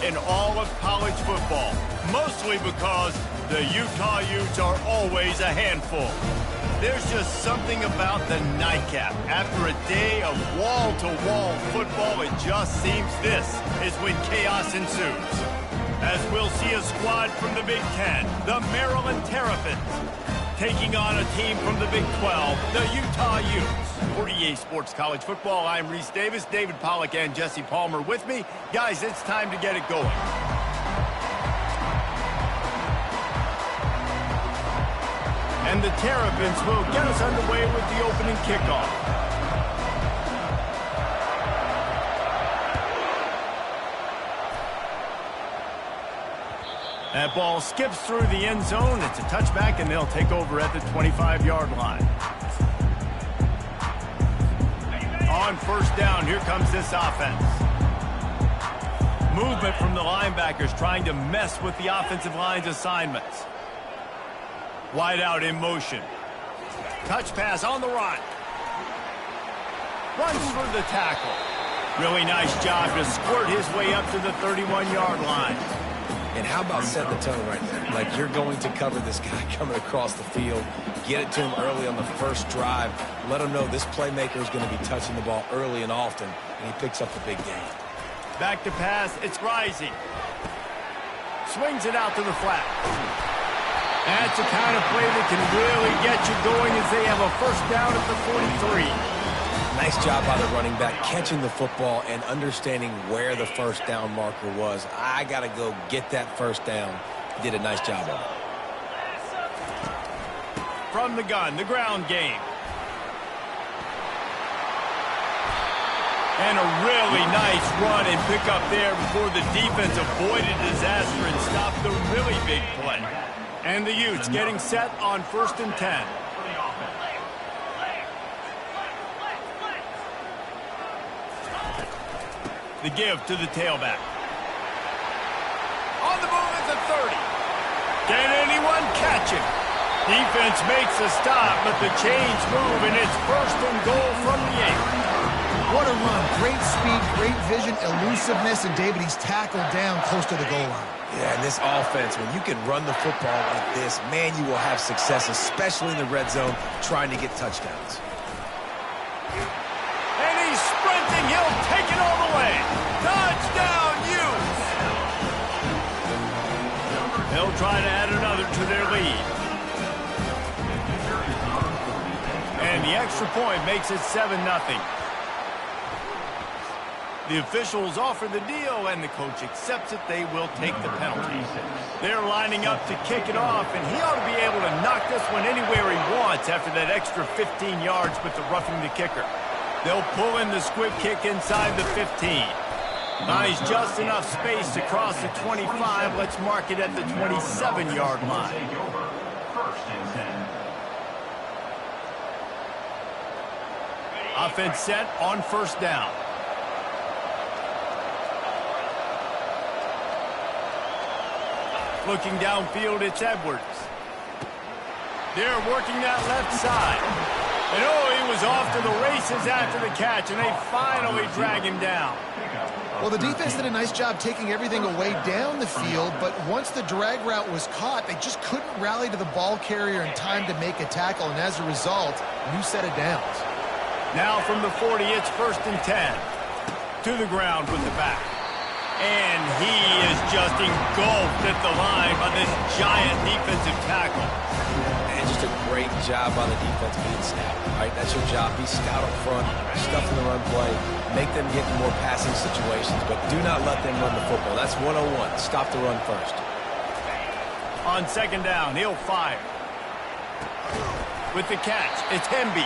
in all of college football, mostly because the Utah Utes are always a handful. There's just something about the nightcap. After a day of wall-to-wall football, it just seems this is when chaos ensues. As we'll see a squad from the Big Ten, the Maryland Terrapins, taking on a team from the Big 12, the Utah Utes. For EA Sports College Football, I'm Reese Davis, David Pollack, and Jesse Palmer with me. Guys, it's time to get it going. And the Terrapins will get us underway with the opening kickoff. That ball skips through the end zone. It's a touchback, and they'll take over at the 25-yard line. On first down, here comes this offense. Movement from the linebackers trying to mess with the offensive line's assignments. Wide out in motion. Touch pass on the run. Runs through the tackle. Really nice job to squirt his way up to the 31-yard line. And how about setting the tone right there? Like, you're going to cover this guy coming across the field. Get it to him early on the first drive. Let him know this playmaker is going to be touching the ball early and often, and he picks up the big game. Back to pass. It's Rising. Swings it out to the flat. That's the kind of play that can really get you going as they have a first down at the 43. Nice job by the running back, catching the football and understanding where the first down marker was. I got to go get that first down. He did a nice job of it. From the gun, the ground game. And a really nice run and pick up there before the defense avoided disaster and stopped the really big play. And the Utes getting set on 1st and 10. The give to the tailback. On the move at the 30. Can anyone catch it? Defense makes a stop, but the chains move, and it's 1st and goal from the 8. What a run. Great speed, great vision, elusiveness, and David, he's tackled down close to the goal line. Yeah, and this offense, when you can run the football like this, man, you will have success, especially in the red zone, trying to get touchdowns. And he's sprinting. He'll take it all the way. Touchdown, Utes! They'll try to add another to their lead. And the extra point makes it 7-0. The officials offer the deal, and the coach accepts it. They will take the penalty. They're lining up to kick it off, and he ought to be able to knock this one anywhere he wants after that extra 15 yards with the roughing the kicker. They'll pull in the squib kick inside the 15. Nice, just enough space to cross the 25. Let's mark it at the 27-yard line. Offense set on 1st down. Looking downfield, it's Edwards. They're working that left side. And he was off to the races after the catch, and they finally drag him down. Well, the defense did a nice job taking everything away down the field, but once the drag route was caught, they just couldn't rally to the ball carrier in time to make a tackle, and as a result, new set of downs. Now from the 40, it's 1st and 10. To the ground with the back. And he is just engulfed at the line by this giant defensive tackle. And just a great job by the defense being stout. All right, that's your job. Be stout up front, stuff in the run play, make them get in more passing situations, but do not let them run the football. That's 101. Stop the run first. On 2nd down, he'll fire. With the catch, it's Hemby.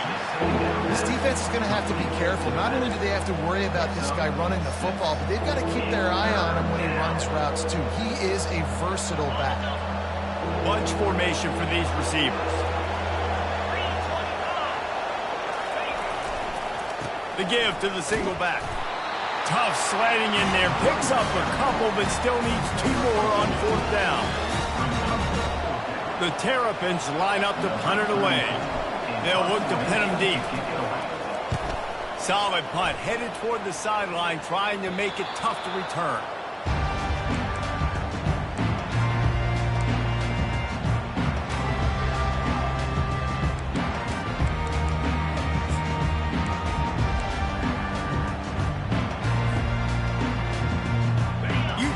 This defense is going to have to be careful. Not only do they have to worry about this guy running the football, but they've got to keep their eye on him when he runs routes, too. He is a versatile back. Bunch formation for these receivers. The give to the single back. Tough sliding in there. Picks up a couple, but still needs 2 more on 4th down. The Terrapins line up to punt it away. They'll look to pin him deep. Solid punt, headed toward the sideline, trying to make it tough to return.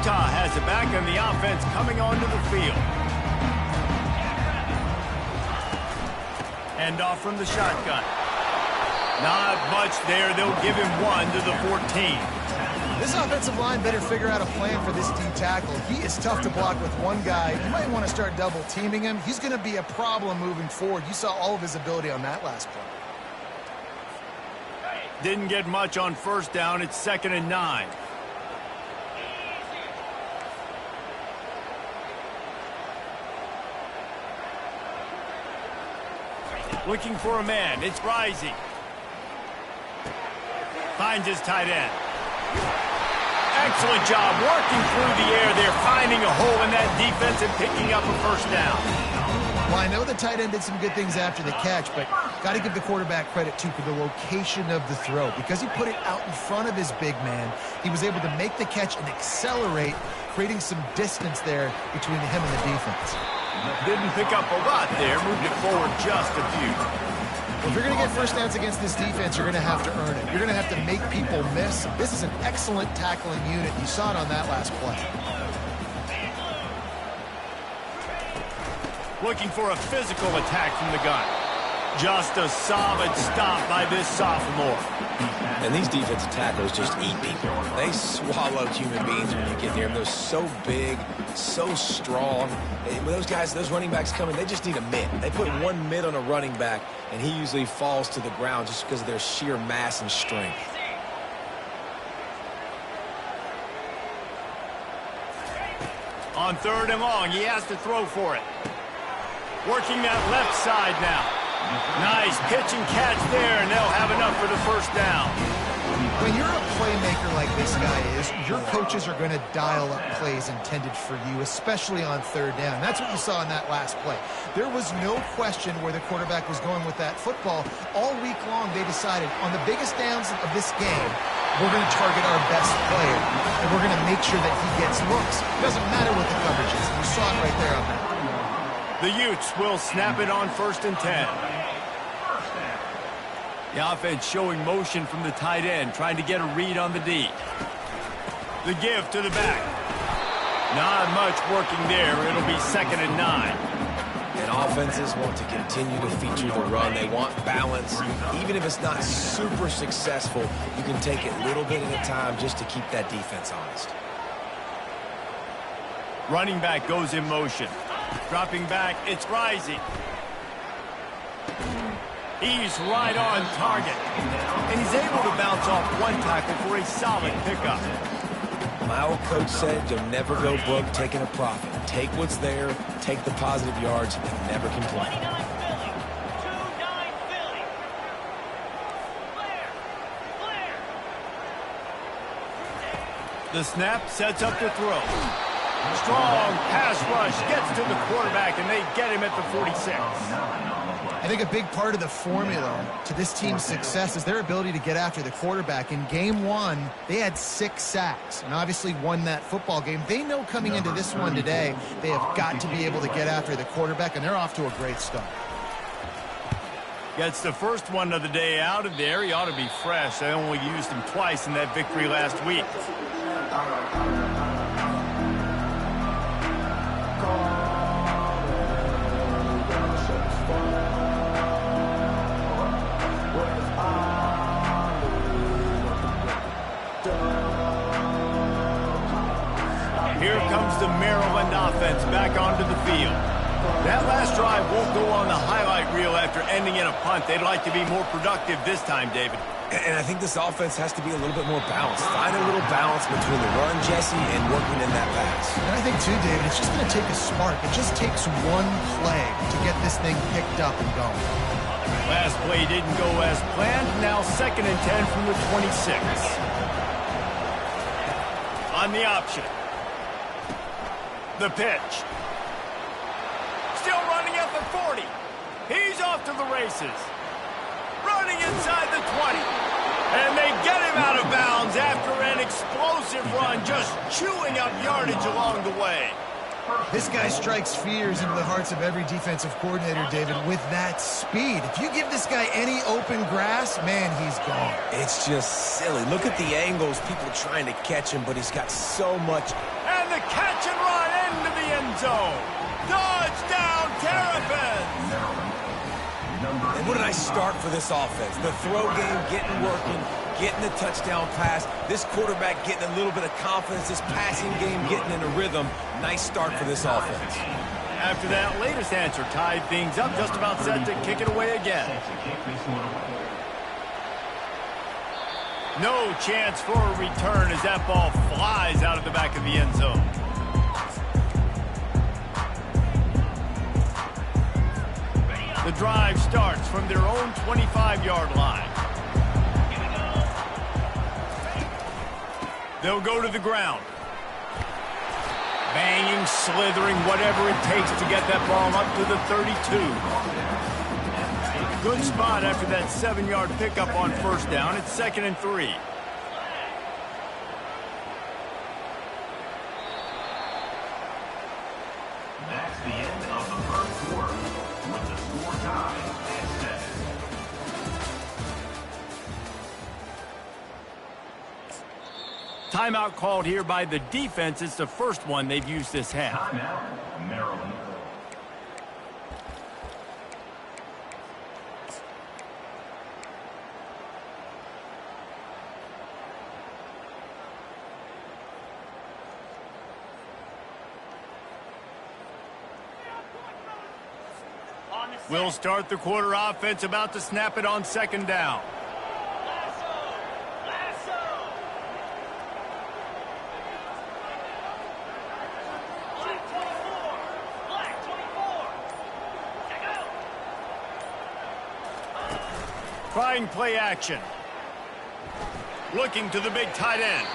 Utah has it back and the offense coming onto the field. End off from the shotgun. Not much there. They'll give him 1 to the 14. This offensive line better figure out a plan for this D tackle. He is tough to block with one guy. You might want to start double teaming him. He's going to be a problem moving forward. You saw all of his ability on that last play. Didn't get much on first down. It's 2nd and 9. Looking for a man. It's Rising. Finds his tight end. Excellent job working through the air there, finding a hole in that defense and picking up a first down. Well, I know the tight end did some good things after the catch, but got to give the quarterback credit, too, for the location of the throw. Because he put it out in front of his big man, he was able to make the catch and accelerate, creating some distance there between him and the defense. Didn't pick up a lot there, moved it forward just a few. Well, if you're going to get first downs against this defense, you're going to have to earn it. You're going to have to make people miss. This is an excellent tackling unit. You saw it on that last play. Looking for a physical attack from the gun. Just a solid stop by this sophomore. And these defensive tackles just eat people. They swallow human beings when you get near them. They're so big, so strong. When those guys, those running backs come in, they just need a mid. They put one mid on a running back, and he usually falls to the ground just because of their sheer mass and strength. On 3rd and long, he has to throw for it. Working that left side now. Nice pitch and catch there, and they'll have enough for the first down. When you're a playmaker like this guy is, your coaches are going to dial up plays intended for you, especially on 3rd down. That's what you saw in that last play. There was no question where the quarterback was going with that football. All week long, they decided on the biggest downs of this game, we're going to target our best player, and we're going to make sure that he gets looks. It doesn't matter what the coverage is. You saw it right there on that. The Utes will snap it on 1st and 10. The offense showing motion from the tight end, trying to get a read on the D. The give to the back. Not much working there. It'll be 2nd and 9. And offenses want to continue to feature the run. They want balance. Even if it's not super successful, you can take it a little bit at a time just to keep that defense honest. Running back goes in motion. Dropping back, it's Rising. He's right on target. And he's able to bounce off one tackle for a solid pickup. My old coach said you'll never go broke taking a profit. Take what's there, take the positive yards, and never complain. The snap sets up the throw. Strong pass rush gets to the quarterback, and they get him at the 46. I think a big part of the formula to this team's success is their ability to get after the quarterback. In game 1, they had 6 sacks and obviously won that football game. They know coming into this one today, they have got to be able to get after the quarterback, and they're off to a great start. Gets the first one of the day out of there. He ought to be fresh. They only used him twice in that victory last week. Here comes the Maryland offense back onto the field. That last drive won't go on the highlight reel after ending in a punt. They'd like to be more productive this time, David. And I think this offense has to be a little bit more balanced. Find a little balance between the run, Jesse, and working in that pass. And I think, too, David, it's just going to take a spark. It just takes one play to get this thing picked up and going. Last play didn't go as planned. Now 2nd and 10 from the 26. On the option. The pitch. Still running at the 40. He's off to the races. Running inside the 20. And they get him out of bounds after an explosive run, just chewing up yardage along the way. This guy strikes fears into the hearts of every defensive coordinator, David, with that speed. If you give this guy any open grass, man, he's gone. It's just silly. Look at the angles, people trying to catch him, but he's got so much. And the catch and run into the end zone. Touchdown, Terrapins! And what did I start for this offense? The throw game getting working, getting the touchdown pass, this quarterback getting a little bit of confidence, this passing game getting in a rhythm. Nice start for this offense. After that latest answer tied things up, just about set to kick it away again. No chance for a return as that ball flies out of the back of the end zone. The drive starts from their own 25-yard line. They'll go to the ground. Banging, slithering, whatever it takes to get that ball up to the 32. Good spot after that 7-yard pickup on first down. It's 2nd and 3. That's the end of the first quarter with the score tied at 7. Timeout called here by the defense. It's the first one they've used this half. Timeout, Maryland. We'll start the quarter offense, about to snap it on 2nd down. Trying play action. Looking to the big tight end.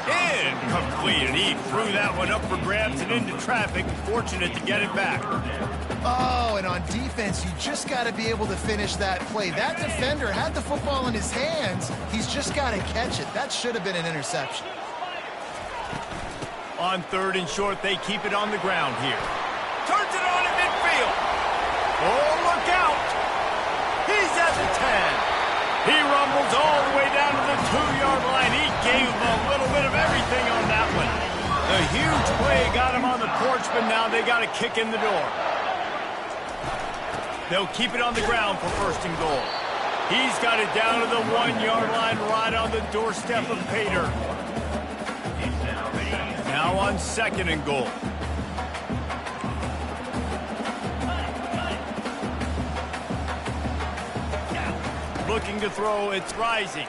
Incomplete, and he threw that one up for grabs and into traffic. Fortunate to get it back. Oh, and on defense, you just got to be able to finish that play. That defender had the football in his hands. He's just got to catch it. That should have been an interception. On 3rd and short, they keep it on the ground here. Turns it on at midfield. Oh, look out. He's at the 10. He rumbles all the way down to the 2-yard line. He gave him a little bit of everything on that one. A huge play got him on the porch, but now they got to kick in the door. They'll keep it on the ground for 1st and goal. He's got it down to the 1-yard line, right on the doorstep of Pater. Now on 2nd and goal. Looking to throw, it's Rising.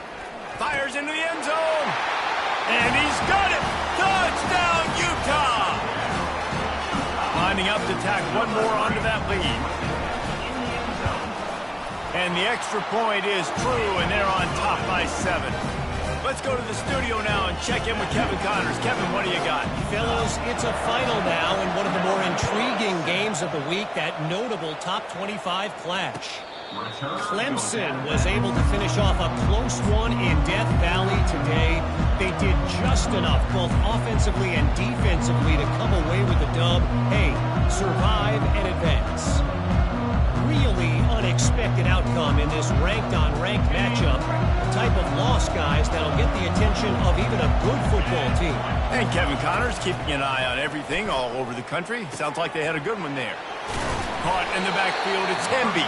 Fires into the end zone. And he's got it. Touchdown, Utah. Lining up to tack one more onto that lead. And the extra point is true, and they're on top by 7. Let's go to the studio now and check in with Kevin Connors. Kevin, what do you got? Fellows, it's a final now in one of the more intriguing games of the week, that notable top 25 clash. Clemson was able to finish off a close one in Death Valley today. They did just enough, both offensively and defensively, to come away with the dub. Hey, survive and advance. Really unexpected outcome in this ranked-on-ranked matchup. The type of loss, guys, that'll get the attention of even a good football team. And Kevin Connors keeping an eye on everything all over the country. Sounds like they had a good one there. Caught in the backfield, it's Hemby.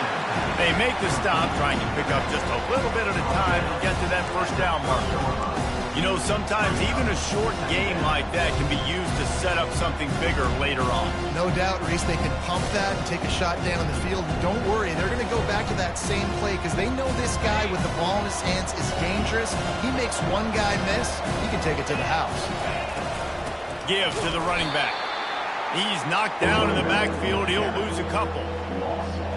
They make the stop, trying to pick up just a little bit at a time to get to that 1st down marker. You know, sometimes even a short game like that can be used to set up something bigger later on. No doubt, Reese, they can pump that and take a shot down in the field. Don't worry, they're going to go back to that same play because they know this guy with the ball in his hands is dangerous. He makes one guy miss, he can take it to the house. Give to the running back. He's knocked down in the backfield. He'll lose a couple.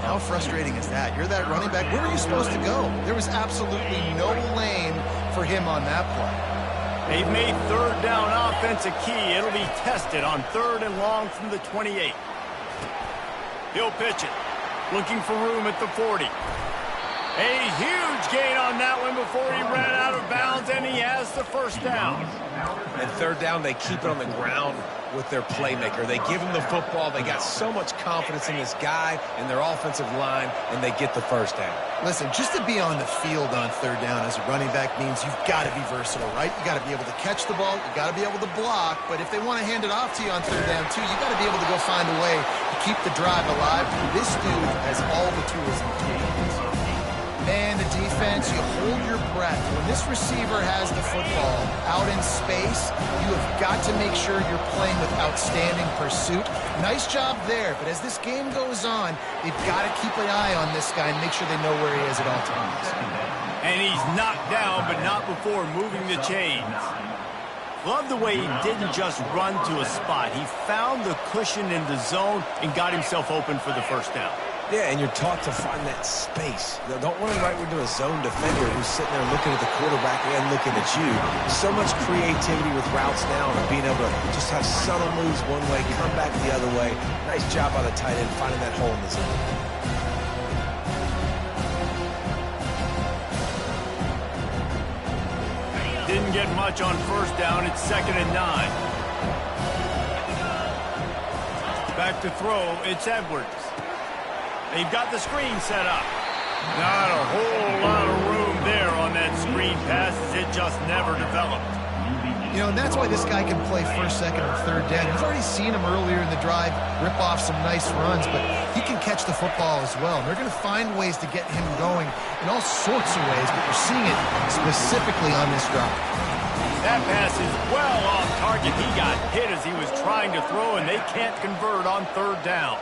How frustrating is that? You're that running back. Where were you supposed to go? There was absolutely no lane for him on that play. They've made 3rd down offense a key. It'll be tested on 3rd and long from the 28. He'll pitch it. Looking for room at the 40. A huge gain on that one before he ran out of bounds, and he has the first down. And third down, they keep it on the ground with their playmaker. They give him the football. They got so much confidence in this guy and their offensive line, and they get the first down. Listen, just to be on the field on third down as a running back means you've got to be versatile, right? You got to be able to catch the ball. You got to be able to block. But if they want to hand it off to you on third down, too, you got to be able to go find a way to keep the drive alive. This dude has all the tools in the game. Man, the defense, you hold your breath. When this receiver has the football out in space, you have got to make sure you're playing with outstanding pursuit. Nice job there, but as this game goes on, they've got to keep an eye on this guy and make sure they know where he is at all times. And he's knocked down, but not before moving the chains. Love the way he didn't just run to a spot. He found the cushion in the zone and got himself open for the first down. Yeah, and you're taught to find that space. Don't run right into a zone defender who's sitting there looking at the quarterback and looking at you. So much creativity with routes now and being able to just have subtle moves one way, come back the other way. Nice job by the tight end finding that hole in the zone. Didn't get much on first down. It's 2nd and 9. Back to throw. It's Edwards. They've got the screen set up. Not a whole lot of room there on that screen pass as it just never developed. You know, and that's why this guy can play first, second, and third down. You've already seen him earlier in the drive rip off some nice runs, but he can catch the football as well. And they're going to find ways to get him going in all sorts of ways, but you're seeing it specifically on this drive. That pass is well off target. He got hit as he was trying to throw, and they can't convert on third down.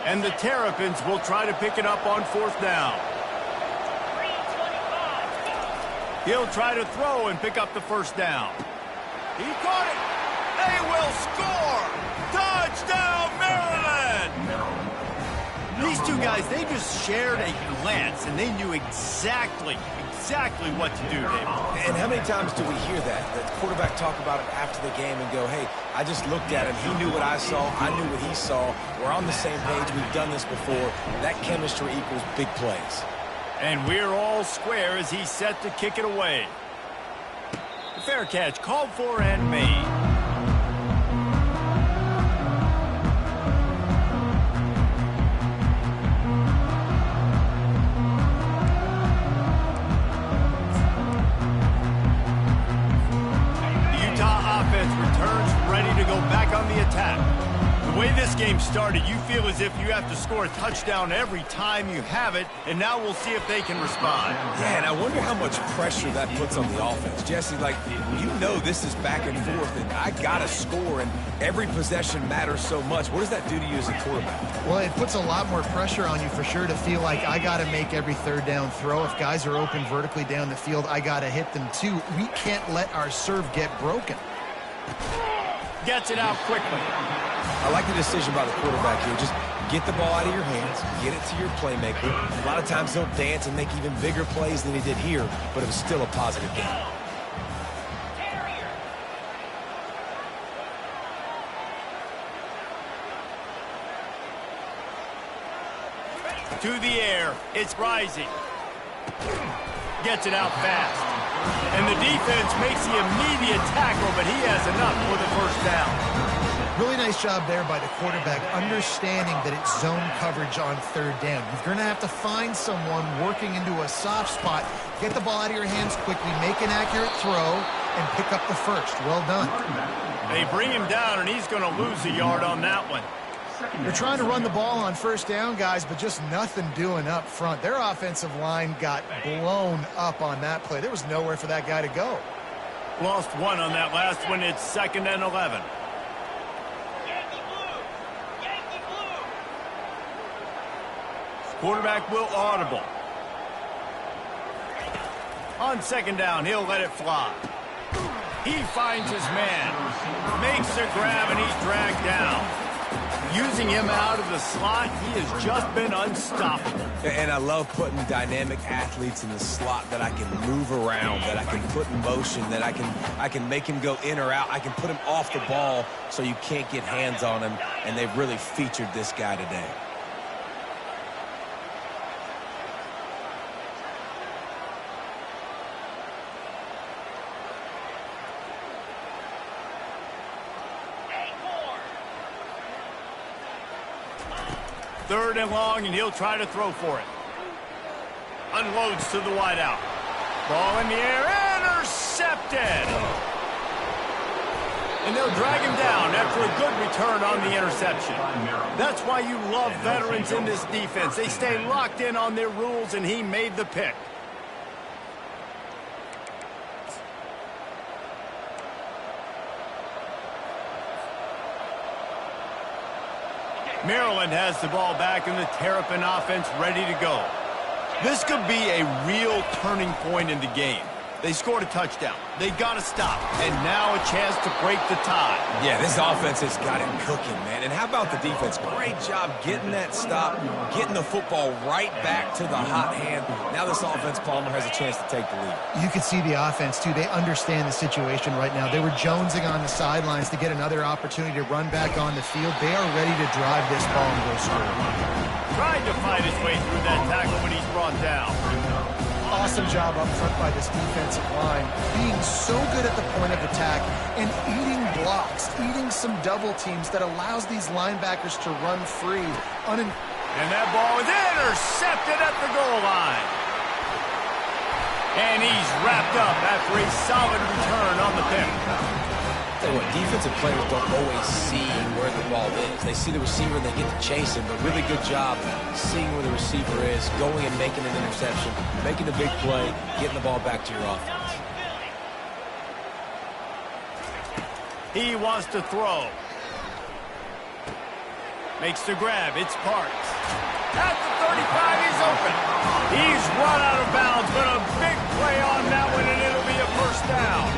And the Terrapins will try to pick it up on fourth down. He'll try to throw and pick up the first down. He caught it. They will score. Touchdown, Maryland. These two guys, they just shared a glance, and they knew exactly what to do, David. And how many times do we hear that? The quarterback talk about it after the game and go, hey, I just looked at him. He knew what I saw. I knew what he saw. We're on the same page. We've done this before. That chemistry equals big plays. And we're all square as he's set to kick it away. The fair catch called for and made. Back on the attack. The way this game started, you feel as if you have to score a touchdown every time you have it, and now we'll see if they can respond. Yeah, and I wonder how much pressure that puts on the offense. Jesse, like, you know this is back and forth, and I got to score, and every possession matters so much. What does that do to you as a quarterback? Well, it puts a lot more pressure on you for sure to feel like I got to make every third down throw. If guys are open vertically down the field, I got to hit them too. We can't let our serve get broken. Gets it out quickly. I like the decision by the quarterback here. Just get the ball out of your hands, get it to your playmaker. A lot of times he'll dance and make even bigger plays than he did here, but it was still a positive game. To the air. It's rising. Gets it out fast. And the defense makes the immediate tackle, but he has enough for the first down. Really nice job there by the quarterback, understanding that it's zone coverage on third down. You're going to have to find someone working into a soft spot, get the ball out of your hands quickly, make an accurate throw, and pick up the first. Well done. They bring him down, and he's going to lose a yard on that one. They're trying to run the ball on first down, guys, but just nothing doing up front. Their offensive line got blown up on that play. There was nowhere for that guy to go. Lost one on that last one. It's 2nd and 11. Quarterback will audible. On 2nd down, he'll let it fly. He finds his man, makes a grab, and he's dragged down. Using him out of the slot, he has just been unstoppable. And I love putting dynamic athletes in the slot that I can move around, that I can put in motion, that I can make him go in or out. I can put him off the ball so you can't get hands on him, and they've really featured this guy today. Third and long, and he'll try to throw for it. Unloads to the wideout. Ball in the air, intercepted! And they'll drag him down after a good return on the interception. That's why you love veterans in this defense. They stay locked in on their rules, and he made the pick. Maryland has the ball back and the Terrapin offense ready to go. This could be a real turning point in the game. They scored a touchdown. They got to stop. And now a chance to break the tie. Yeah, this offense has got it cooking, man. And how about the defense? Great job getting that stop, getting the football right back to the hot hand. Now this offense, Palmer, has a chance to take the lead. You can see the offense, too. They understand the situation right now. They were jonesing on the sidelines to get another opportunity to run back on the field. They are ready to drive this ball and go score. Trying to fight his way through that tackle when he's brought down. Awesome job up front by this defensive line, being so good at the point of attack and eating blocks, eating some double teams that allows these linebackers to run free. And that ball is intercepted at the goal line. And he's wrapped up after a solid return on the pick. Tell you what, defensive players don't always see where the ball is. They see the receiver and they get to chase him, but really good job seeing where the receiver is, going and making an interception, making a big play, getting the ball back to your offense. He wants to throw. Makes the grab. It's Parks. At the 35, he's open. He's run out of bounds, but a big play on that one, and it'll be a first down.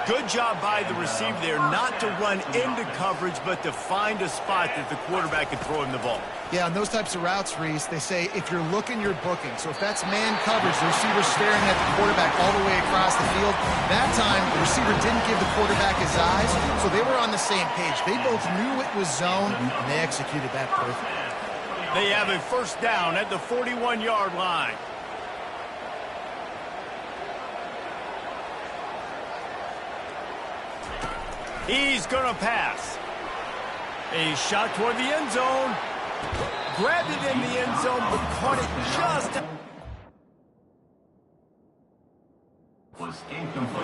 Good job by the receiver there not to run into coverage, but to find a spot that the quarterback can throw him the ball. Yeah, on those types of routes, Reese, they say if you're looking, you're booking. So if that's man coverage, the receiver's staring at the quarterback all the way across the field. That time, the receiver didn't give the quarterback his eyes, so they were on the same page. They both knew it was zone, and they executed that perfectly. They have a first down at the 41-yard line. He's going to pass. A shot toward the end zone. Grabbed it in the end zone, but caught it just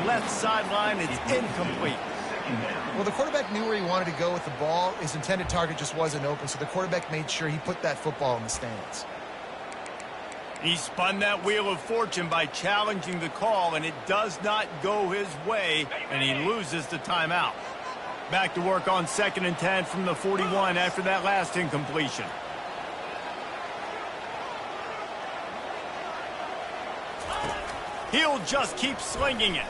left sideline. It's incomplete. Well, the quarterback knew where he wanted to go with the ball. His intended target just wasn't open, so the quarterback made sure he put that football in the stands. He spun that wheel of fortune by challenging the call, and it does not go his way, and he loses the timeout. Back to work on 2nd and 10 from the 41 after that last incompletion. He'll just keep slinging it.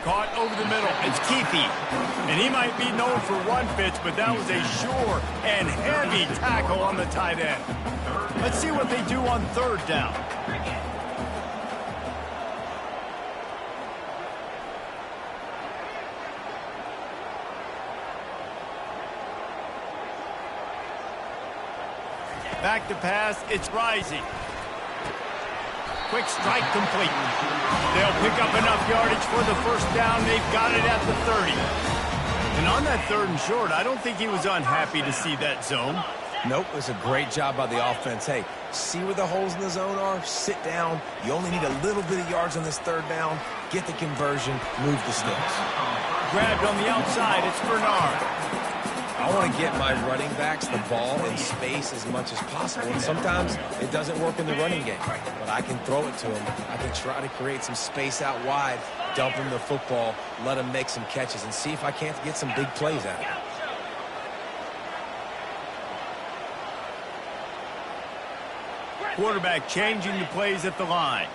Caught over the middle. It's Keithy. And he might be known for run fits, but that was a sure and heavy tackle on the tight end. Let's see what they do on 3rd down. Back to pass. It's Rising. Quick strike complete. They'll pick up enough yardage for the first down. They've got it at the 30. And on that 3rd and short, I don't think he was unhappy to see that zone. Nope, it was a great job by the offense. Hey, see where the holes in the zone are? Sit down. You only need a little bit of yards on this 3rd down. Get the conversion. Move the sticks. Grabbed on the outside. It's Bernard. I want to get my running backs the ball in space as much as possible. And sometimes it doesn't work in the running game, but I can throw it to him. I can try to create some space out wide, dump him the football, let him make some catches, and see if I can't get some big plays out of it. Quarterback changing the plays at the line.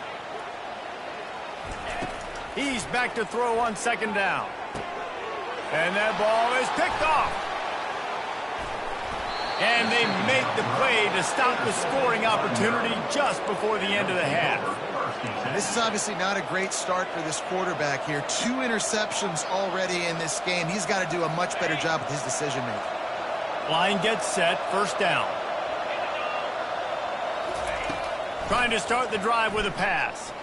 He's back to throw on 2nd down. And that ball is picked off. And they make the play to stop the scoring opportunity just before the end of the half. This is obviously not a great start for this quarterback here. 2 interceptions already in this game. He's got to do a much better job with his decision-making. Line gets set, first down. Trying to start the drive with a pass.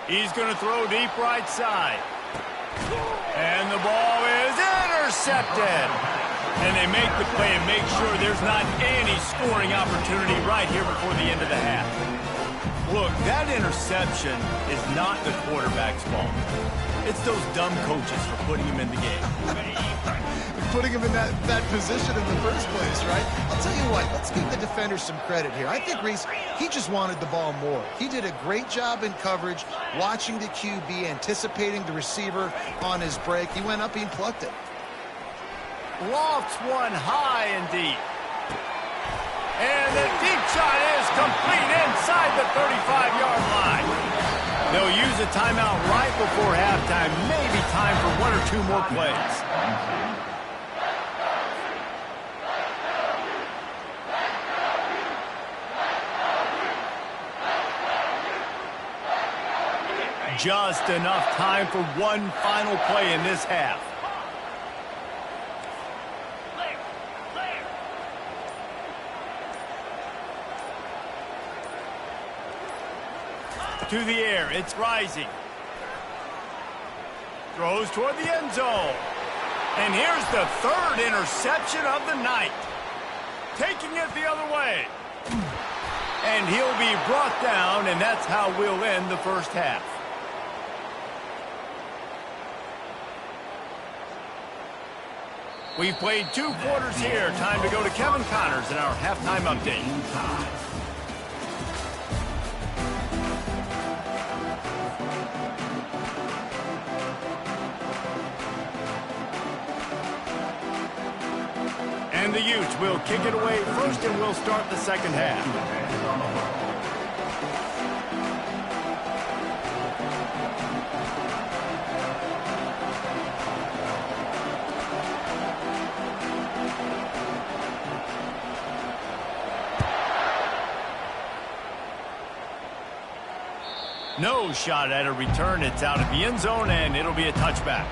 He's going to throw deep right side. And the ball is intercepted. And they make the play and make sure there's not any scoring opportunity right here before the end of the half. Look, that interception is not the quarterback's fault. It's those dumb coaches for putting him in the game. Putting him in that position in the first place, right? I'll tell you what, let's give the defender some credit here. I think Reese, he just wanted the ball more. He did a great job in coverage, watching the QB, anticipating the receiver on his break. He went up and plucked it. Lofts one high and deep. And the deep shot is complete inside the 35-yard line. They'll use a timeout right before halftime. Maybe time for 1 or 2 more plays. Just enough time for one final play in this half. To the air, it's rising. Throws toward the end zone. And here's the 3rd interception of the night. Taking it the other way. And he'll be brought down, and that's how we'll end the first half. We've played 2 quarters here. Time to go to Kevin Connors in our halftime update. And the Utes will kick it away first, and we'll start the second half. No shot at a return. It's out of the end zone, and it'll be a touchback.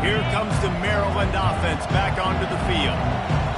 Here comes the Maryland offense back onto the field.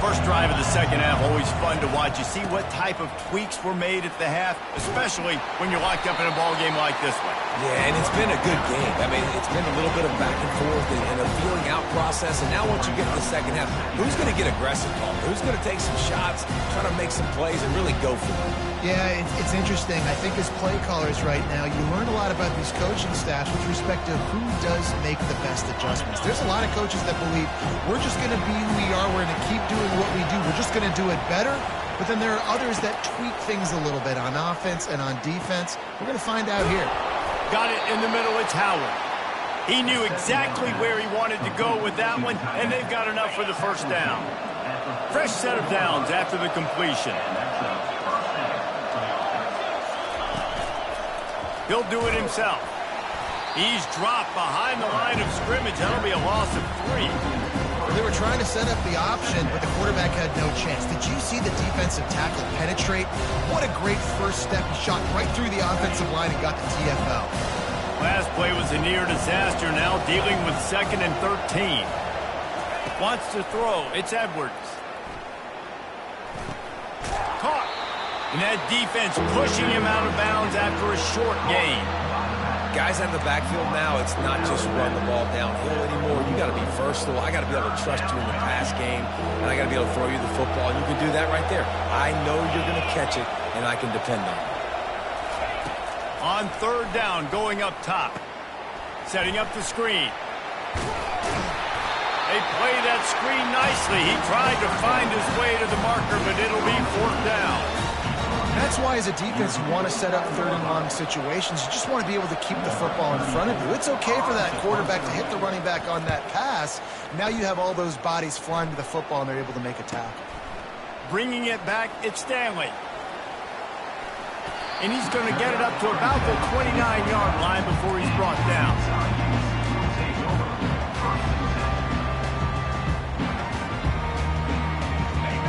First drive of the second half, always fun to watch. You see what type of tweaks were made at the half, especially when you're locked up in a ball game like this one. Yeah, and it's been a good game. I mean, it's been a little bit of back and forth and a feeling out process. And now once you get to the second half, who's going to get aggressive, Paul? Who's going to take some shots, try to make some plays, and really go for it? Yeah, it's interesting. I think as play callers right now, you learn a lot about these coaching staffs with respect to who does make the best adjustments. There's a lot of coaches that believe we're just going to be who we are. We're going to keep doing what we do. We're just going to do it better. But then there are others that tweak things a little bit on offense and on defense. We're going to find out here. Got it in the middle. It's Howard. He knew exactly where he wanted to go with that one, and they've got enough for the first down. Fresh set of downs after the completion. He'll do it himself. He's dropped behind the line of scrimmage. That'll be a loss of 3. They were trying to set up the option, but the quarterback had no chance. Did you see the defensive tackle penetrate? What a great first step. He shot right through the offensive line and got the TFL. Last play was a near disaster. Now dealing with 2nd and 13. Wants to throw. It's Edwards. Caught. And that defense pushing him out of bounds after a short gain. Guys out of the backfield now, it's not just run the ball downhill anymore. You got to be versatile. I got to be able to trust you in the pass game, and I got to be able to throw you the football. And you can do that right there. I know you're going to catch it, and I can depend on it. On 3rd down, going up top. Setting up the screen. They play that screen nicely. He tried to find his way to the marker, but it'll be 4th down. That's why as a defense you want to set up 3rd and long situations. You just want to be able to keep the football in front of you. It's okay for that quarterback to hit the running back on that pass. Now you have all those bodies flying to the football and they're able to make a tackle. Bringing it back, it's Stanley. And he's going to get it up to about the 29-yard line before he's brought down.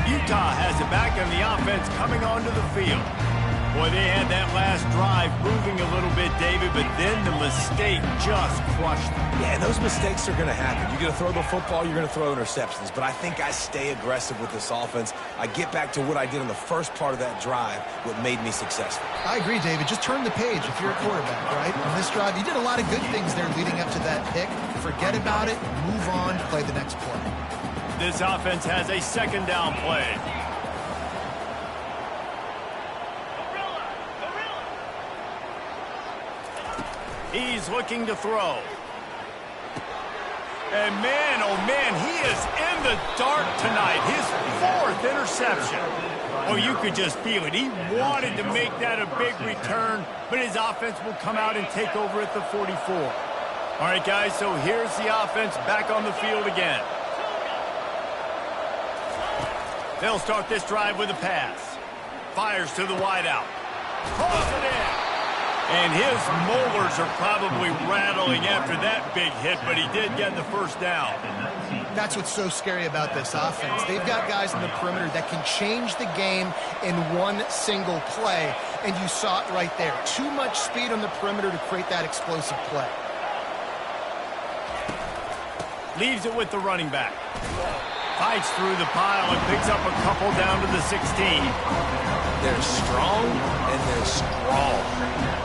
Utah has it back, and the offense coming onto the field. Boy, they had that last drive moving a little bit, David, but then the mistake just crushed them. Yeah, and those mistakes are going to happen. You're going to throw the football, you're going to throw interceptions. But I think I stay aggressive with this offense. I get back to what I did on the first part of that drive, what made me successful. I agree, David. Just turn the page if you're a quarterback, right? On this drive, you did a lot of good things there leading up to that pick. Forget about it, move on, play the next play. This offense has a second down play. He's looking to throw. And man, oh man, he is in the dark tonight. His fourth interception. Oh, you could just feel it. He wanted to make that a big return, but his offense will come out and take over at the 44. All right, guys, so here's the offense back on the field again. They'll start this drive with a pass. Fires to the wideout. Pulls it in. And his molars are probably rattling after that big hit, but he did get the first down. That's what's so scary about this offense. They've got guys in the perimeter that can change the game in one single play, and you saw it right there. Too much speed on the perimeter to create that explosive play. Leaves it with the running back. Fights through the pile and picks up a couple down to the 16. They're strong and they're scrawl.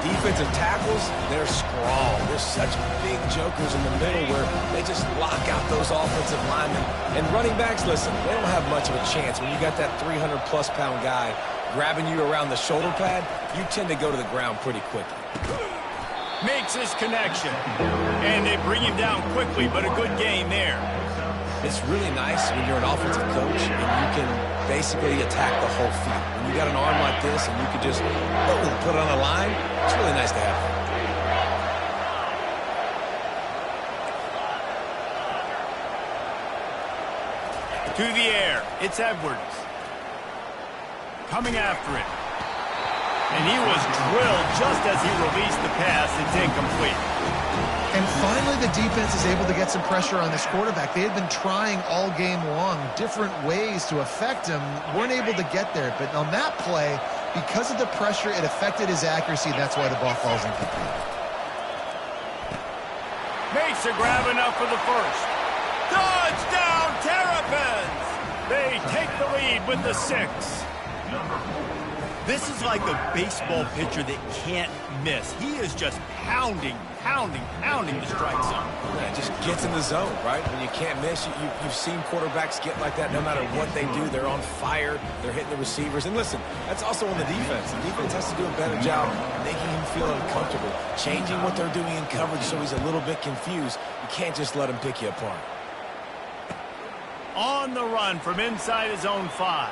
Defensive tackles, they're scrawl. There's such big jokers in the middle where they just lock out those offensive linemen. And running backs, listen, they don't have much of a chance. When you got that 300-plus pound guy grabbing you around the shoulder pad, you tend to go to the ground pretty quickly. Makes his connection. And they bring him down quickly, but a good gain there. It's really nice when you're an offensive coach and you can basically attack the whole field. When you got an arm like this and you can just put it on the line, it's really nice to have that. To the air, it's Edwards. Coming after it. And he was drilled just as he released the pass. It's incomplete. And finally, the defense is able to get some pressure on this quarterback. They had been trying all game long different ways to affect him, weren't able to get there. But on that play, because of the pressure, it affected his accuracy. That's why the ball falls incomplete. Makes a grab enough for the first. Touchdown, Terrapins! They take the lead with the 6. This is like a baseball pitcher that can't miss. He is just pounding the strike zone. Yeah, just gets in the zone, right? When you can't miss, you've seen quarterbacks get like that no matter what they do. They're on fire. They're hitting the receivers. And listen, that's also on the defense. The defense has to do a better job making him feel uncomfortable, changing what they're doing in coverage so he's a little bit confused. You can't just let him pick you apart. On the run from inside his own 5.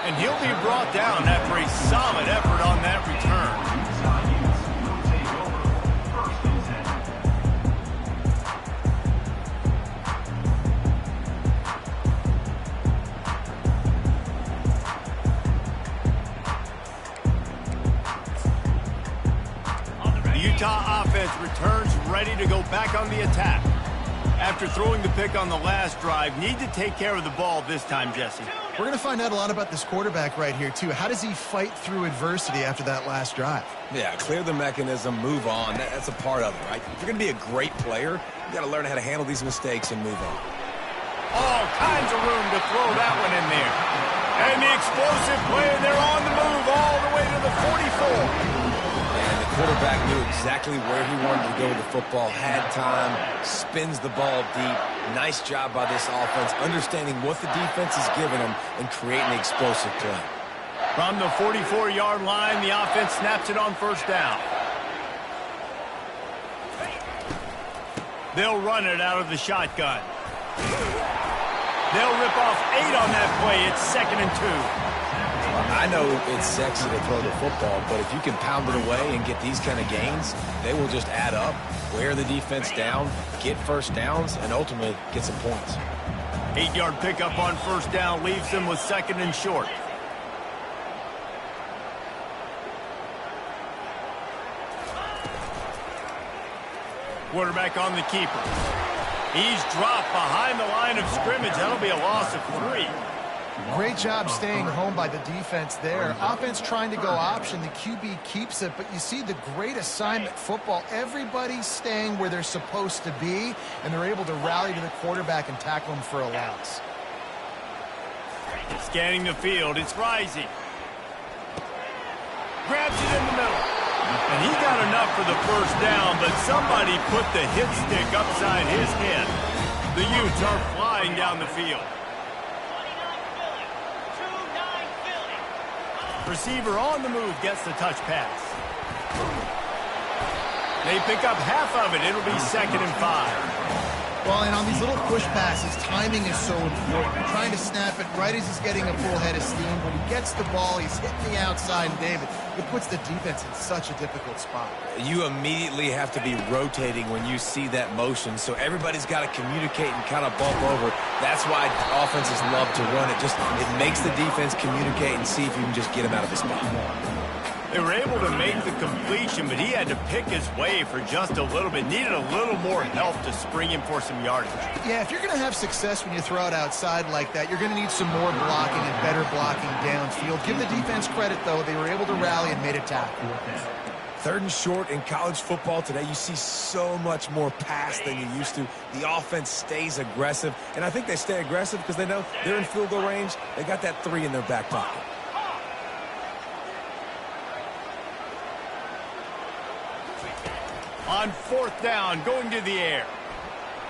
And he'll be brought down after a solid effort on that return. The Utah offense returns ready to go back on the attack. After throwing the pick on the last drive, need to take care of the ball this time, Jesse. We're going to find out a lot about this quarterback right here, too. How does he fight through adversity after that last drive? Yeah, clear the mechanism, move on. That's a part of it, right? If you're going to be a great player, you got to learn how to handle these mistakes and move on. All kinds of room to throw that one in there. And the explosive play, and they're on the move all the way to the 44. And the quarterback knew exactly where he wanted to go with the football, had time, spins the ball deep. Nice job by this offense, understanding what the defense is giving them and creating the explosive play. From the 44-yard line, the offense snaps it on first down. They'll run it out of the shotgun. They'll rip off 8 on that play. It's 2nd and 2. I know it's sexy to throw the football, but if you can pound it away and get these kind of gains, they will just add up, wear the defense down, get first downs, and ultimately get some points. 8-yard pickup on first down leaves them with 2nd and short. Quarterback on the keeper. He's dropped behind the line of scrimmage. That'll be a loss of 3. Great job staying home by the defense there. Offense trying to go option. The QB keeps it, but you see the great assignment football. Everybody's staying where they're supposed to be, and they're able to rally to the quarterback and tackle him for a loss. Scanning the field, it's Rising. Grabs it in the middle. And he got enough for the first down, but somebody put the hit stick upside his head. The Utes are flying down the field. Receiver on the move gets the touch pass. They pick up half of it. It'll be 2nd and 5. Well, and on these little push passes, timing is so important. You're trying to snap it right as he's getting a full head of steam. When he gets the ball, he's hitting the outside, and David, it puts the defense in such a difficult spot. You immediately have to be rotating when you see that motion, so everybody's got to communicate and kind of bump over. That's why offenses love to run it. It makes the defense communicate and see if you can just get him out of the spot. They were able to make the completion, but he had to pick his way for just a little bit. Needed a little more help to spring him for some yardage. Yeah, if you're going to have success when you throw it outside like that, you're going to need some more blocking and better blocking downfield. Give the defense credit, though. They were able to rally and made a tackle. 3rd and short in college football today, you see so much more pass than you used to. The offense stays aggressive, and I think they stay aggressive because they know they're in field goal range. They got that 3 in their back pocket. On 4th down, going to the air.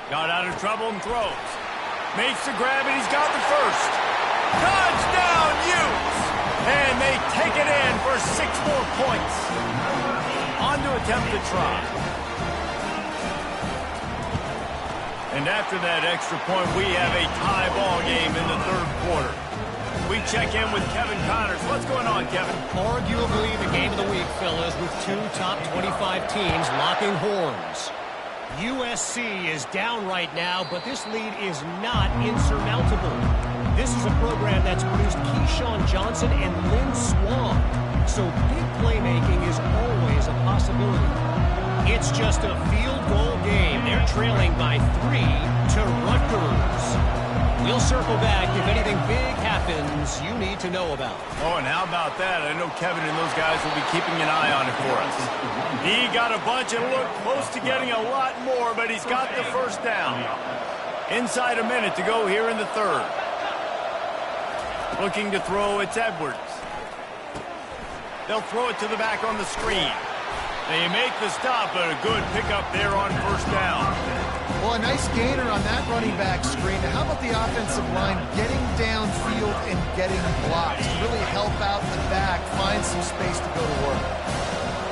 Got out of trouble and throws. Makes the grab, and he's got the first. Touchdown, Utes! And they take it in for 6 more points. On to attempt the try. And after that extra point, we have a tie ball game in the 3rd quarter. We check in with Kevin Connors. What's going on, Kevin? Arguably the game of the week, fellas, with 2 top 25 teams locking horns. USC is down right now, but this lead is not insurmountable. This is a program that's produced Keyshawn Johnson and Lynn Swann, so big playmaking is always a possibility. It's just a field goal game. They're trailing by 3 to Rutgers. We'll circle back if anything big happens you need to know about. Oh, and how about that? I know Kevin and those guys will be keeping an eye on it for us. He got a bunch and looked close to getting a lot more, but he's got the first down. Inside a minute to go here in the 3rd. Looking to throw, it's Edwards. They'll throw it to the back on the screen. They make the stop, but a good pickup there on first down. Well, a nice gainer on that running back screen. Now, how about the offensive line getting downfield and getting blocks to really help out the back, find some space to go to work?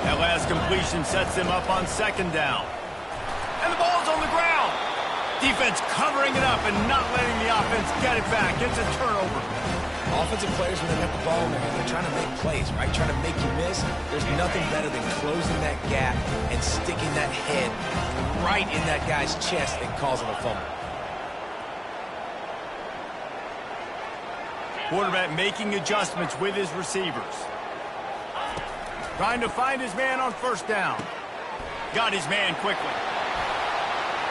That last completion sets them up on 2nd down. And the ball's on the ground. Defense covering it up and not letting the offense get it back. It's a turnover. Offensive players, when they get the ball in their hand, they're trying to make plays, right? Trying to make you miss. There's nothing better than closing that gap and sticking that head right in that guy's chest and causing a fumble. Quarterback making adjustments with his receivers. Trying to find his man on first down. Got his man quickly.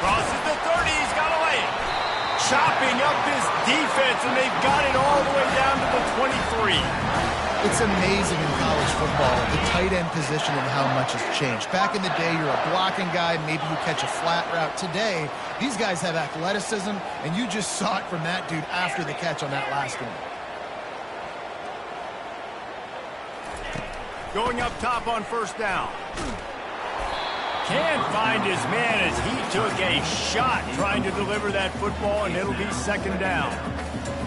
Crosses the 30, he's got a lane. Chopping up this defense, and they've got it all the way down to the 23. It's amazing in college football, the tight end position and how much has changed. Back in the day, you're a blocking guy, maybe you catch a flat route. Today, these guys have athleticism, and you just saw it from that dude after the catch on that last one. Going up top on first down. Can't find his man as he took a shot trying to deliver that football, and it'll be 2nd down.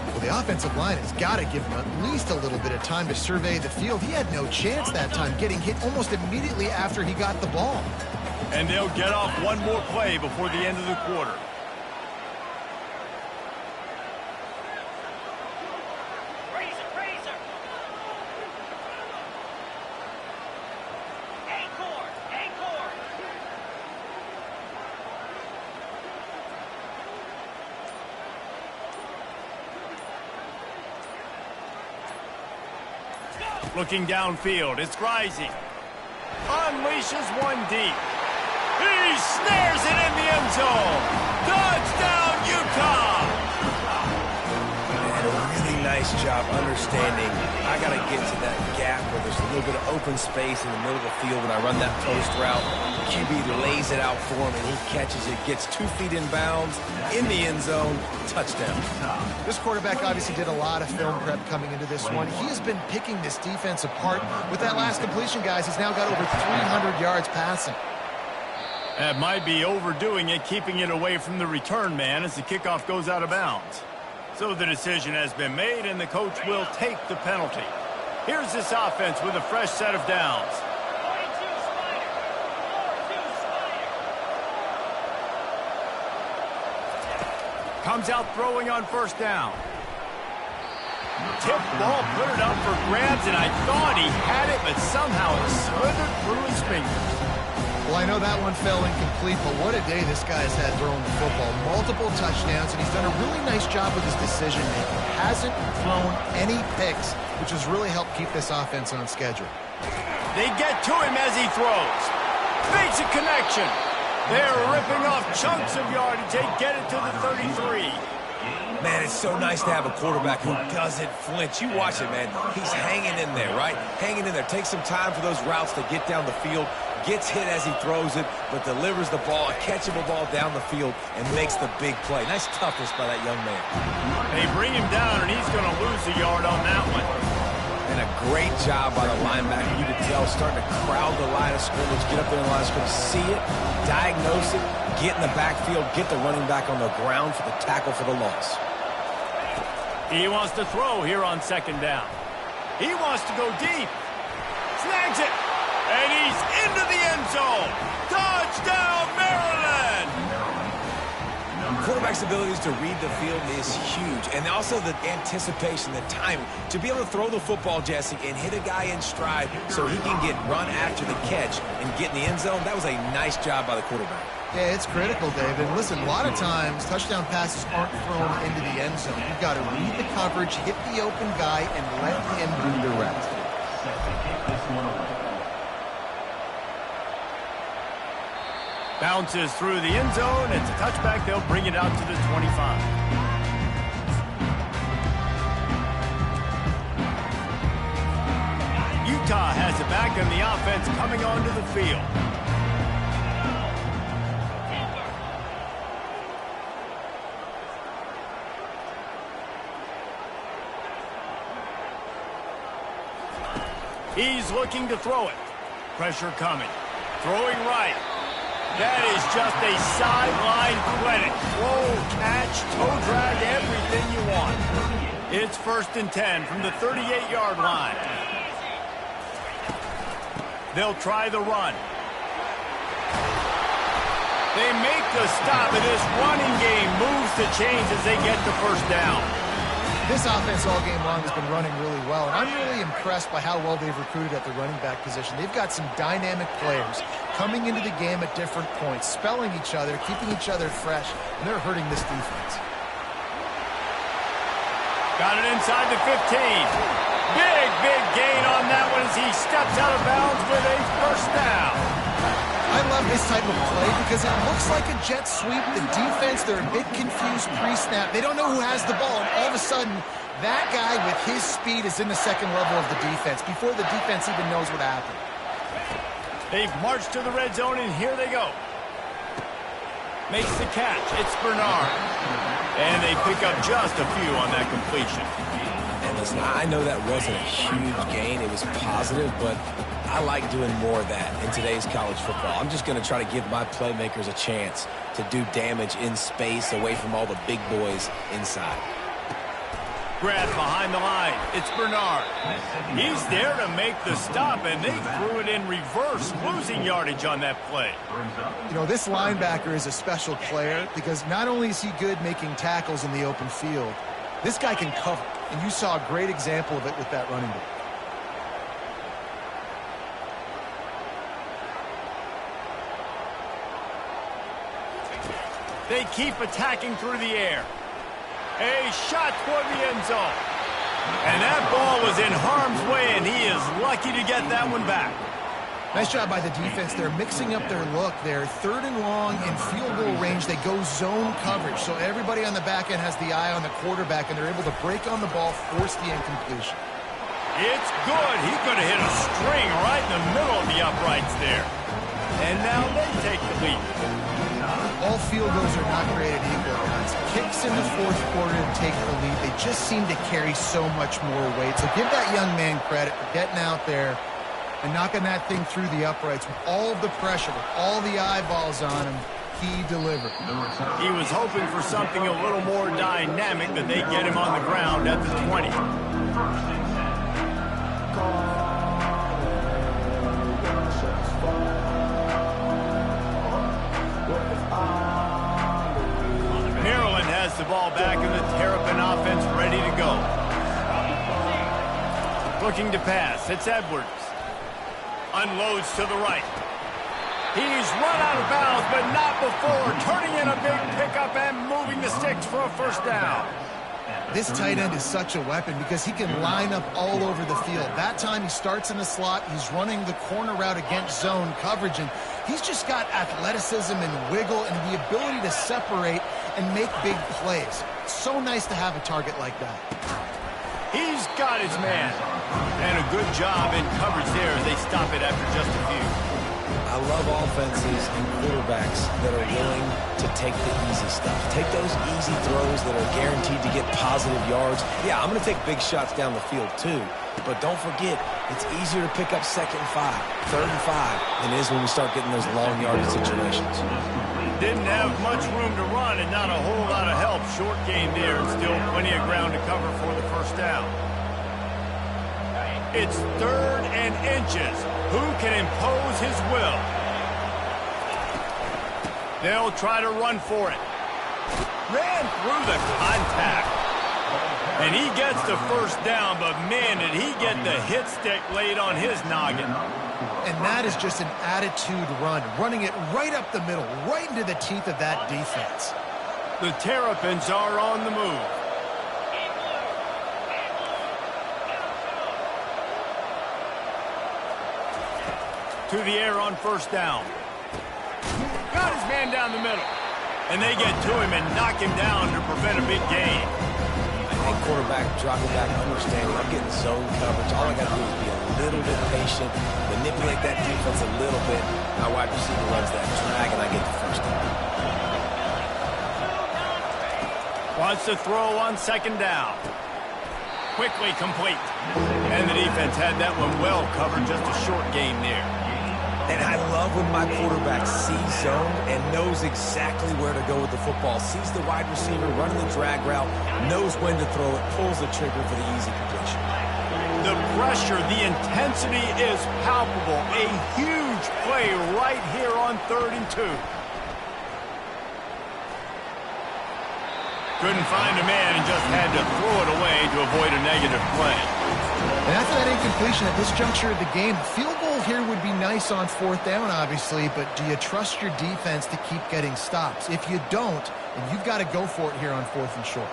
Well, the offensive line has got to give him at least a little bit of time to survey the field. He had no chance that time, getting hit almost immediately after he got the ball. And they'll get off one more play before the end of the quarter. Looking downfield, it's rising. Unleashes one deep. He snares it in the end zone. Touchdown, Utah! And a really nice job understanding I got to get to that gap where there's a little bit of open space in the middle of the field when I run that post route. QB lays it out for him, and he catches it, gets 2 feet in bounds, in the end zone, touchdown. This quarterback obviously did a lot of film prep coming into this one. He has been picking this defense apart. With that last completion, guys, he's now got over 300 yards passing. That might be overdoing it, keeping it away from the return man as the kickoff goes out of bounds. So the decision has been made, and the coach will take the penalty. Here's this offense with a fresh set of downs. Comes out throwing on first down. Tip ball, put it up for grabs, and I thought he had it, but somehow it slithered through his fingers. Well, I know that one fell incomplete, but what a day this guy has had throwing the football. Multiple touchdowns, and he's done a really nice job with his decision-making. Hasn't thrown any picks, which has really helped keep this offense on schedule. They get to him as he throws. Makes a connection. They're ripping off chunks of yardage. They get it to the 33. Man, it's so nice to have a quarterback who doesn't flinch. You watch it, man. He's hanging in there, right? Hanging in there. Takes some time for those routes to get down the field. Gets hit as he throws it, but delivers the ball, a catchable ball down the field, and makes the big play. Nice toughness by that young man. They bring him down, and he's going to lose a yard on that one. And a great job by the linebacker. You could tell, starting to crowd the line of scrimmage, get up there in the line of scrimmage, see it, diagnose it, get in the backfield, get the running back on the ground for the tackle for the loss. He wants to throw here on second down. He wants to go deep. Snags it. And he's into the end zone. Touchdown, Maryland! Quarterback's abilities to read the field is huge. And also the anticipation, the timing. To be able to throw the football, Jesse, and hit a guy in stride so he can get run after the catch and get in the end zone, that was a nice job by the quarterback. Yeah, it's critical, David. Listen, a lot of times, touchdown passes aren't thrown into the end zone. You've got to read the coverage, hit the open guy, and let him do the rest. Bounces through the end zone. It's a touchback. They'll bring it out to the 25. Utah has it back, and the offense coming onto the field. He's looking to throw it. Pressure coming. Throwing right. That is just a sideline credit. Throw, catch, toe drag, everything you want. It's 1st and 10 from the 38-yard line. They'll try the run. They make the stop, and this running game moves the chains as they get the first down. This offense all game long has been running really well, and I'm really impressed by how well they've recruited at the running back position. They've got some dynamic players coming into the game at different points, spelling each other, keeping each other fresh, and they're hurting this defense. Got it inside the 15. Big gain on that one as he steps out of bounds with a first down. I love this type of play because it looks like a jet sweep. The defense, they're a bit confused pre-snap. They don't know who has the ball, and all of a sudden, that guy with his speed is in the second level of the defense before the defense even knows what happened. They've marched to the red zone, and here they go. Makes the catch. It's Bernard. And they pick up just a few on that completion. And listen, I know that wasn't a huge gain. It was positive, but I like doing more of that in today's college football. I'm just going to try to give my playmakers a chance to do damage in space away from all the big boys inside. Grab behind the line. It's Bernard. He's there to make the stop, and they threw it in reverse, losing yardage on that play. You know, this linebacker is a special player because not only is he good making tackles in the open field, this guy can cover, and you saw a great example of it with that running back. They keep attacking through the air. A shot toward the end zone. And that ball was in harm's way, and he is lucky to get that one back. Nice job by the defense. They're mixing up their look. They're 3rd and long in field goal range. They go zone coverage. So everybody on the back end has the eye on the quarterback, and they're able to break on the ball, force the incompletion. It's good. He could have hit a string right in the middle of the uprights there. And now they take the lead. All field goals are not created equal, guys. Kicks in the 4th quarter to take the lead. They just seem to carry so much more weight. So give that young man credit for getting out there and knocking that thing through the uprights with all of the pressure, with all the eyeballs on him. He delivered. He was hoping for something a little more dynamic, that they get him on the ground at the 20. Maryland has the ball back in the Terrapin offense, ready to go. Looking to pass. It's Edwards. Unloads to the right. He's run out of bounds, but not before turning in a big pickup and moving the sticks for a first down. This tight end is such a weapon because he can line up all over the field. That time he starts in the slot. He's running the corner route against zone coverage, and he's just got athleticism and wiggle and the ability to separate and make big plays. It's so nice to have a target like that. He's got his man. And a good job in coverage there. They stop it after just a few. I love offenses and quarterbacks that are willing to take the easy stuff. Take those easy throws that are guaranteed to get positive yards. Yeah, I'm going to take big shots down the field too. But don't forget, it's easier to pick up 2nd and 5, 3rd and 5 than it is when we start getting those long yardage situations. Didn't have much room to run and not a whole lot of help. Short game there and still plenty of ground to cover for the first down. It's 3rd and inches. Who can impose his will? They'll try to run for it. Ran through the contact. And he gets the first down, but man, did he get the hit stick laid on his noggin. And that is just an attitude run, running it right up the middle, right into the teeth of that defense. The Terrapins are on the move. To the air on first down. Got his man down the middle. And they get to him and knock him down to prevent a big gain. I think quarterback dropping back, understanding I'm getting zone coverage. All I got to do is be a little bit patient, manipulate that defense a little bit. My wide receiver runs that drag, and I get the first down. Wants to throw on 2nd down. Quickly complete. And the defense had that one well covered, just a short game there. And I love when my quarterback sees zone and knows exactly where to go with the football. Sees the wide receiver running the drag route, knows when to throw it, pulls the trigger for the easy completion. The pressure, the intensity is palpable. A huge play right here on 3rd and 2. Couldn't find a man and just had to throw it away to avoid a negative play. And after that incompletion at this juncture of the game, field goal here would be nice on 4th down, obviously, but do you trust your defense to keep getting stops? If you don't, then you've got to go for it here on 4th and short.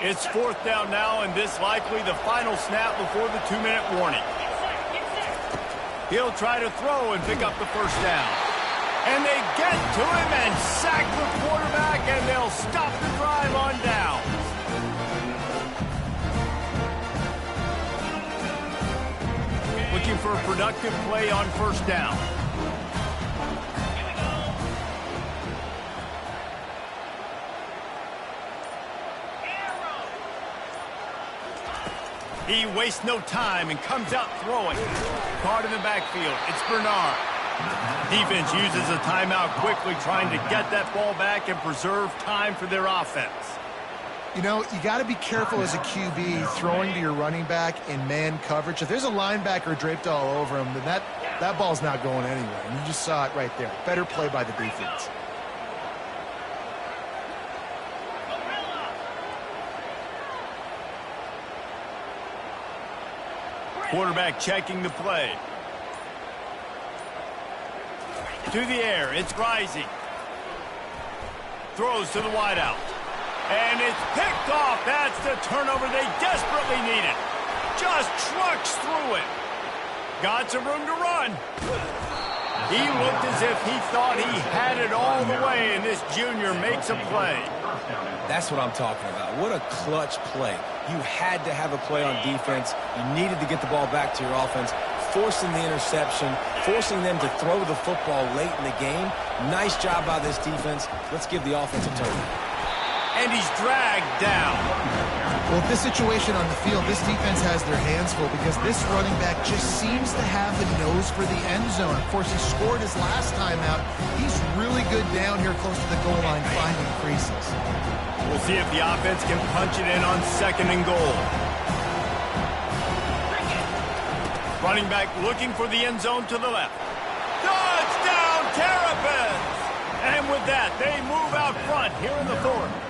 It's 4th down now, and this likely the final snap before the 2-minute warning. He'll try to throw and pick up the first down. And they get to him and sack the quarterback, and they'll stop the drive on downs. Looking for a productive play on first down. He wastes no time and comes out throwing. Caught in the backfield. It's Bernard. Defense uses a timeout quickly, trying to get that ball back and preserve time for their offense. You know, you got to be careful as a QB throwing to your running back in man coverage. If there's a linebacker draped all over him, then that ball's not going anywhere. And you just saw it right there. Better play by the defense. Quarterback checking the play. To the air, it's rising. Throws to the wideout. And it's picked off. That's the turnover they desperately needed. Just trucks through it. Got some room to run. He looked as if he thought he had it all the way, and this junior makes a play. That's what I'm talking about. What a clutch play. You had to have a play on defense. You needed to get the ball back to your offense, forcing the interception, forcing them to throw the football late in the game. Nice job by this defense. Let's give the offense a turn. And he's dragged down. Well, with this situation on the field, this defense has their hands full because this running back just seems to have the nose for the end zone. Of course, he scored his last time out. He's really good down here close to the goal line, finding creases. We'll see if the offense can punch it in on 2nd and goal. Running back looking for the end zone to the left. Touchdown, Terrapins! And with that, they move out front here in the 4th.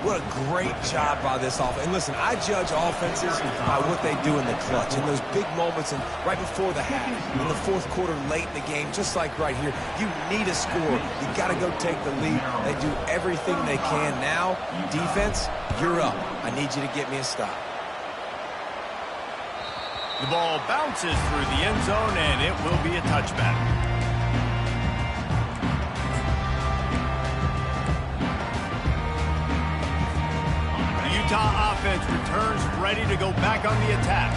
What a great job by this offense. And listen, I judge offenses by what they do in the clutch, in those big moments and right before the half, in the 4th quarter, late in the game, just like right here. You need a score. You got to go take the lead. They do everything they can now. Defense, you're up. I need you to get me a stop. The ball bounces through the end zone, and it will be a touchback. Utah offense returns ready to go back on the attack.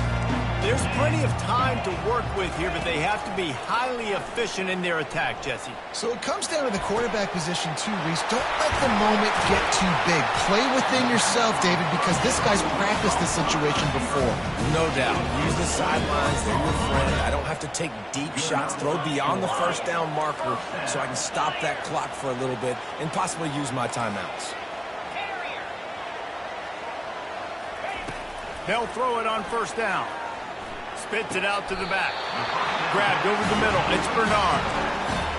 There's plenty of time to work with here, but they have to be highly efficient in their attack, Jesse. So it comes down to the quarterback position too, Reese. Don't let the moment get too big. Play within yourself, David, because this guy's practiced this situation before. No doubt. Use the sidelines. They're your friend. I don't have to take deep shots. Throw beyond the 1st down marker so I can stop that clock for a little bit and possibly use my timeouts. They'll throw it on 1st down. Spits it out to the back. Grabbed over the middle. It's Bernard.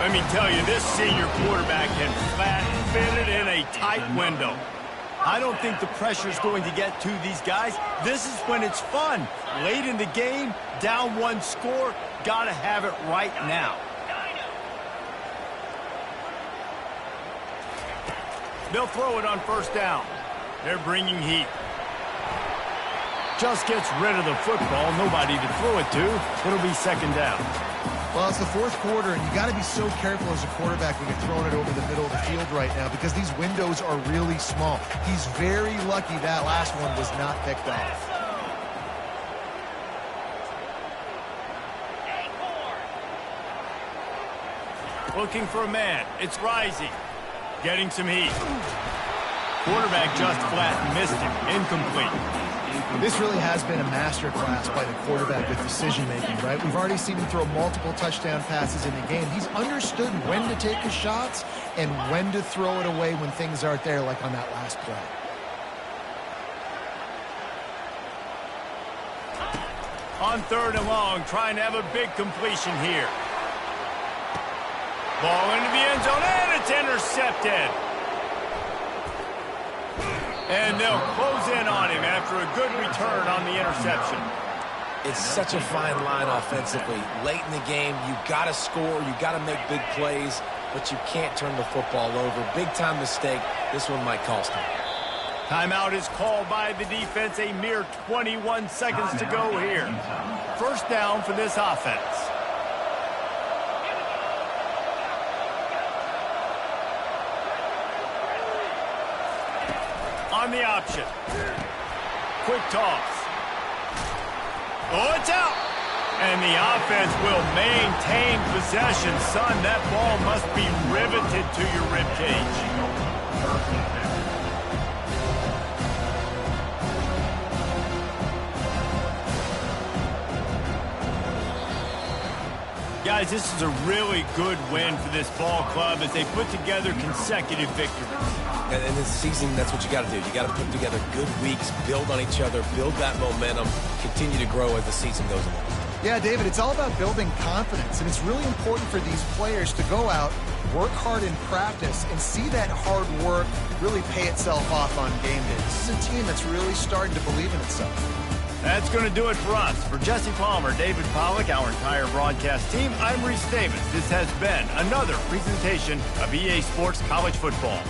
Let me tell you, this senior quarterback can flat fit it in a tight window. I don't think the pressure's going to get to these guys. This is when it's fun. Late in the game, down 1 score, gotta have it right now. They'll throw it on 1st down. They're bringing heat. Just gets rid of the football. Nobody to throw it to. It'll be 2nd down. Well, it's the 4th quarter, and you got to be so careful as a quarterback when you're throwing it over the middle of the field right now because these windows are really small. He's very lucky that last one was not picked off. Looking for a man. It's rising. Getting some heat. Quarterback just flat missed him. Incomplete. This really has been a masterclass by the quarterback with decision-making, right? We've already seen him throw multiple touchdown passes in the game. He's understood when to take his shots and when to throw it away when things aren't there, like on that last play. On 3rd and long, trying to have a big completion here. Ball into the end zone, and it's intercepted. And they'll close in on him after a good return on the interception. It's such a fine line offensively. Late in the game, you got to score, you got to make big plays, but you can't turn the football over. Big-time mistake. This one might cost him. Timeout is called by the defense. A mere 21 seconds to go here. 1st down for this offense. On the option. Quick toss. Oh, it's out. And the offense will maintain possession. Son, that ball must be riveted to your ribcage. Guys, this is a really good win for this ball club as they put together consecutive victories. And in this season, that's what you got to do. You got to put together good weeks, build on each other, build that momentum, continue to grow as the season goes along. Yeah, David, it's all about building confidence, and it's really important for these players to go out, work hard in practice, and see that hard work really pay itself off on game day. This is a team that's really starting to believe in itself. That's going to do it for us. For Jesse Palmer, David Pollack, our entire broadcast team, I'm Reese Davis. This has been another presentation of EA Sports College Football.